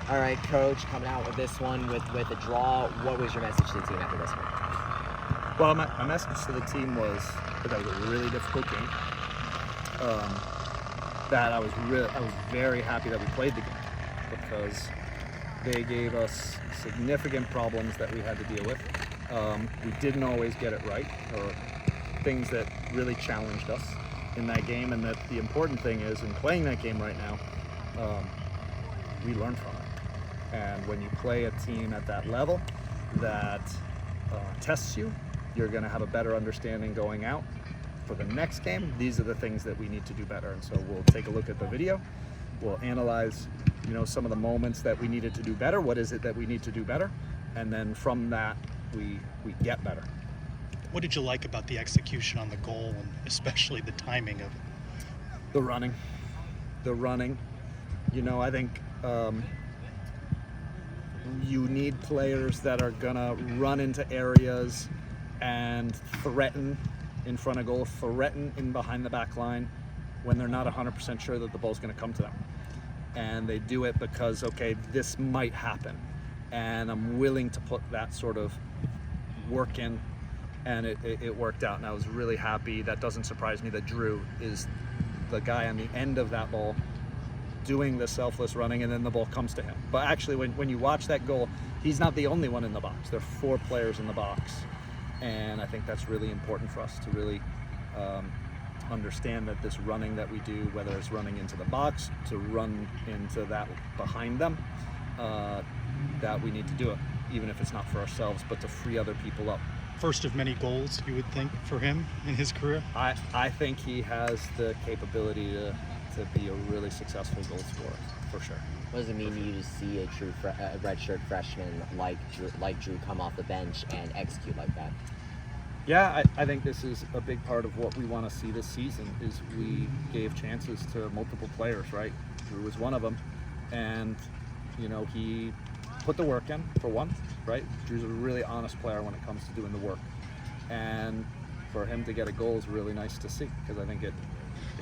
All right, Coach, coming out with this one with a draw. What was your message to the team after this one? Well, my message to the team was that was a really difficult game. That I was very happy that we played the game because they gave us significant problems that we had to deal with. We didn't always get it right, or things that really challenged us in that game. And that the important thing is, in playing that game right now, we learn from it. And when you play a team at that level that tests you, you're going to have a better understanding going out. For the next game, these are the things that we need to do better. And so we'll take a look at the video. We'll analyze, some of the moments that we needed to do better. What is it that we need to do better? And then from that, we get better. What did you like about the execution on the goal, and especially the timing of it? The running. I think you need players that are gonna run into areas and threaten in front of goal, threaten in behind the back line when they're not 100% sure that the ball's gonna come to them. And they do it because, okay, this might happen. And I'm willing to put that sort of work in, and it worked out. And I was really happy. That doesn't surprise me that Drew is the guy on the end of that ball doing the selfless running, and then the ball comes to him. But actually, when you watch that goal, he's not the only one in the box. There are 4 players in the box. And I think that's really important for us to really understand that this running that we do, whether it's running into the box, to run into that behind them, that we need to do it, even if it's not for ourselves, but to free other people up. First of many goals, you would think, for him in his career? I think he has the capability to be a really successful goal scorer, for sure. What does it mean to you to see a true redshirt freshman like Drew come off the bench and execute like that? Yeah, I think this is a big part of what we want to see this season. Is we gave chances to multiple players, right? Drew was one of them, and he put the work in, for one, right? Drew's a really honest player when it comes to doing the work, and for him to get a goal is really nice to see, because I think it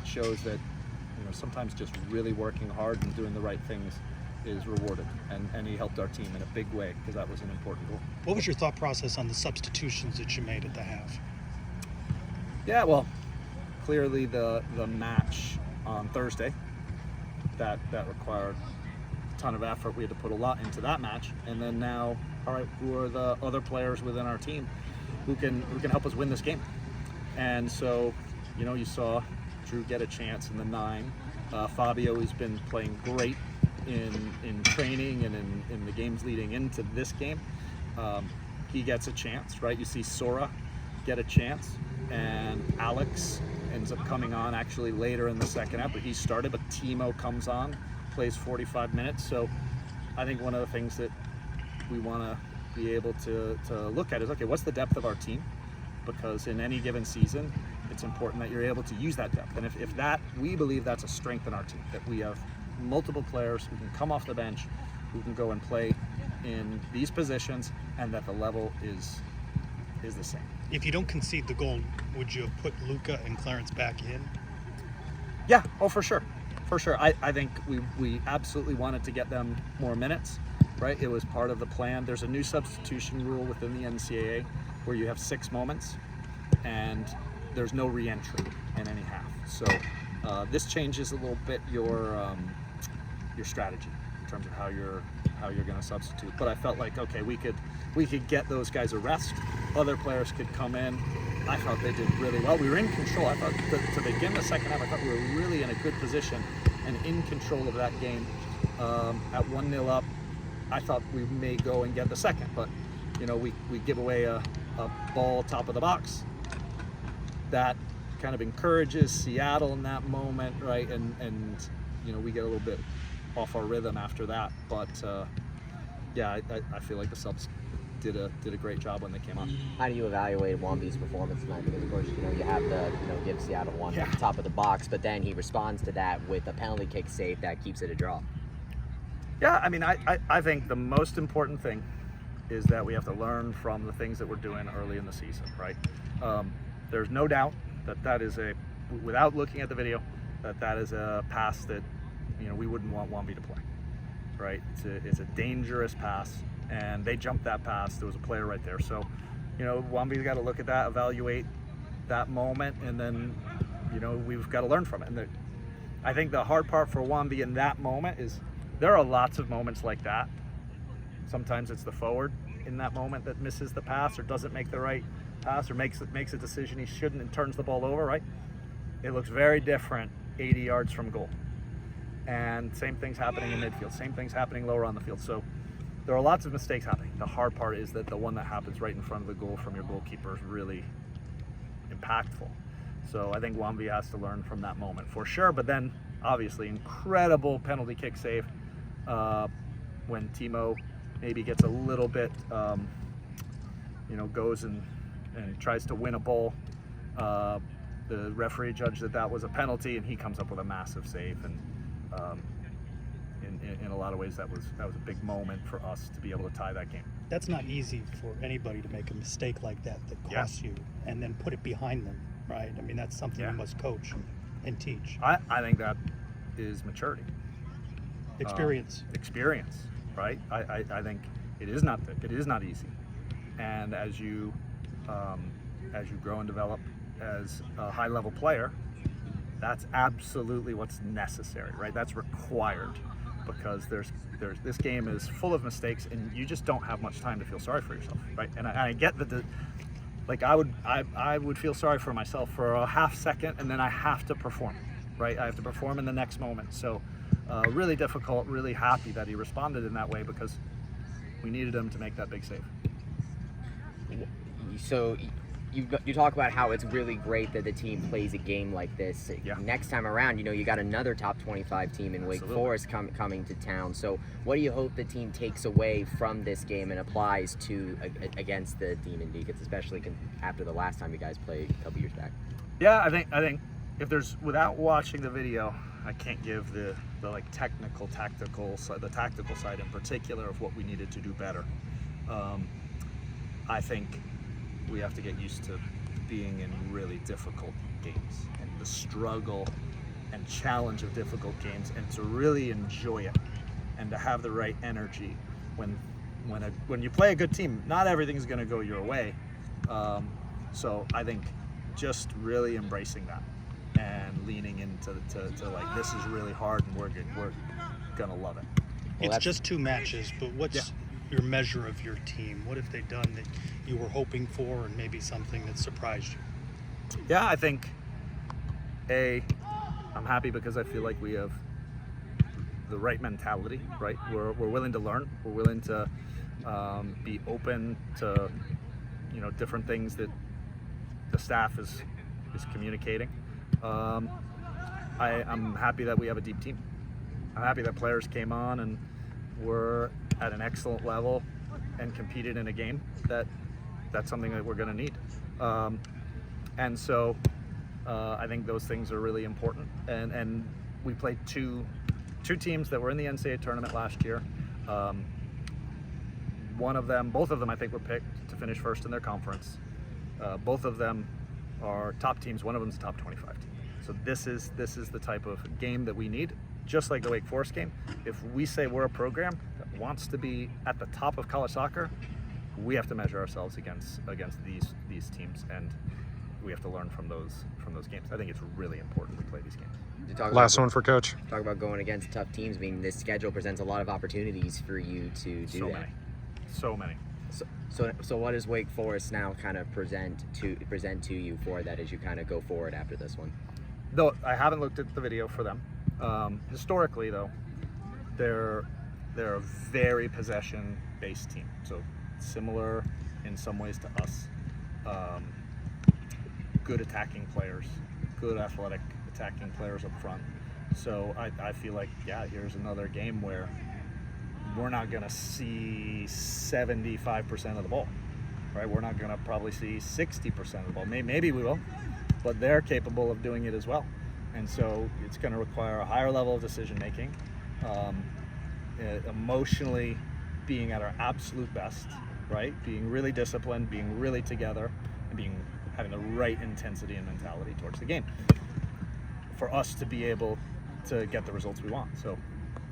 shows that sometimes just really working hard and doing the right things is rewarded, and he helped our team in a big way, because that was an important goal. What was your thought process on the substitutions that you made at the half? Yeah, well, clearly the match on Thursday, that required a ton of effort. We had to put a lot into that match, and then now, all right, who are the other players within our team who can help us win this game? And so, you saw Drew get a chance in the 9. Fabio has been playing great in training and in the games leading into this game. He gets a chance, right? You see Sora get a chance, and Alex ends up coming on actually later in the second half, but he started, but Timo comes on, plays 45 minutes. So I think one of the things that we want to be able to look at is, okay, what's the depth of our team? Because in any given season, it's important that you're able to use that depth. And if that, we believe that's a strength in our team, that we have multiple players who can come off the bench, who can go and play in these positions, and that the level is the same. If you don't concede the goal, would you have put Luca and Clarence back in? Yeah, oh, for sure. I think we absolutely wanted to get them more minutes, right? It was part of the plan. There's a new substitution rule within the NCAA where you have 6 moments, and there's no re-entry in any half. So this changes a little bit your strategy in terms of how you're going to substitute. But I felt like, okay, we could get those guys a rest. Other players could come in. I thought they did really well. We were in control. I thought to begin the second half, I thought we were really in a good position and in control of that game. At 1-0 up, I thought we may go and get the second, but we give away a ball top of the box. That kind of encourages Seattle in that moment, right? And we get a little bit off our rhythm after that. But yeah, I feel like the subs did a great job when they came on. How do you evaluate Wamby's performance tonight? Because of course, you have the give Seattle one at the top of the box, but then he responds to that with a penalty kick save that keeps it a draw. Yeah, I mean, I think the most important thing is that we have to learn from the things that we're doing early in the season, right? There's no doubt that is without looking at the video, that is a pass that we wouldn't want Wamby to play, right? It's a dangerous pass, and they jumped that pass. There was a player right there. So, Wamby's got to look at that, evaluate that moment, and then, we've got to learn from it. And I think the hard part for Wamby in that moment is there are lots of moments like that. Sometimes it's the forward in that moment that misses the pass or doesn't make the right pass or makes a decision he shouldn't and turns the ball over, right? It looks very different 80 yards from goal. And same thing's happening in midfield, same thing's happening lower on the field. So there are lots of mistakes happening. The hard part is that the one that happens right in front of the goal from your goalkeeper is really impactful. So I think Wamby has to learn from that moment for sure. But then obviously incredible penalty kick save when Timo maybe gets a little bit, goes and tries to win a ball. The referee judged that was a penalty, and he comes up with a massive save. And in a lot of ways, that was a big moment for us to be able to tie that game. That's not easy for anybody to make a mistake like that costs you, and then put it behind them, right? I mean, that's something you must coach and teach. I think that is maturity. Experience. Experience, right? I think it is not easy. And as you grow and develop as a high-level player, that's absolutely what's necessary, right? That's required, because there's this game is full of mistakes, and you just don't have much time to feel sorry for yourself, right? And I get that. I would feel sorry for myself for a half second, and then I have to perform, right? I have to perform in the next moment. So really difficult. Really happy that he responded in that way, because we needed him to make that big save. So you talk about how it's really great that the team plays a game like this. Yeah. Next time around, you got another top 25 team in Wake Forest coming to town. So what do you hope the team takes away from this game and applies to against the Demon Deacons, especially after the last time you guys played a couple years back? Yeah, I think if there's, without watching the video, I can't give the tactical side in particular of what we needed to do better. I think we have to get used to being in really difficult games, and the struggle and challenge of difficult games, and to really enjoy it, and to have the right energy when you play a good team. Not everything's going to go your way, so I think just really embracing that and leaning into this is really hard, and we're gonna love it. It's just 2 matches, but what's your measure of your team? What have they done that you were hoping for, and maybe something that surprised you? Yeah, I think I'm happy because I feel like we have the right mentality, right? We're willing to learn. We're willing to be open to different things that the staff is communicating. I'm happy that we have a deep team. I'm happy that players came on and were at an excellent level and competed in a game that's something that we're going to need. And so I think those things are really important. And we played two teams that were in the NCAA tournament last year. Both of them, I think, were picked to finish first in their conference. Both of them are top teams. One of them is a top 25 team. So this is the type of game that we need. Just like the Wake Forest game, if we say we're a program that wants to be at the top of college soccer, we have to measure ourselves against these teams, and we have to learn from those games. I think it's really important to play these games. Last one for Coach. Talk about going against tough teams. I mean, this schedule presents a lot of opportunities for you to do that. So many. So what does Wake Forest now kind of present to you for that as you kind of go forward after this one? Though I haven't looked at the video for them. Historically, though, they're a very possession-based team. So similar in some ways to us. Good attacking players, good athletic attacking players up front. So I feel like, here's another game where we're not going to see 75% of the ball, right? We're not going to probably see 60% of the ball. Maybe we will, but they're capable of doing it as well. And so it's going to require a higher level of decision making, emotionally being at our absolute best, right? Being really disciplined, being really together, and having the right intensity and mentality towards the game for us to be able to get the results we want. So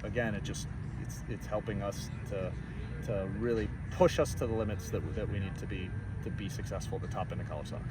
again, it's it's helping us to really push us to the limits that we need to be successful at the top end of college soccer.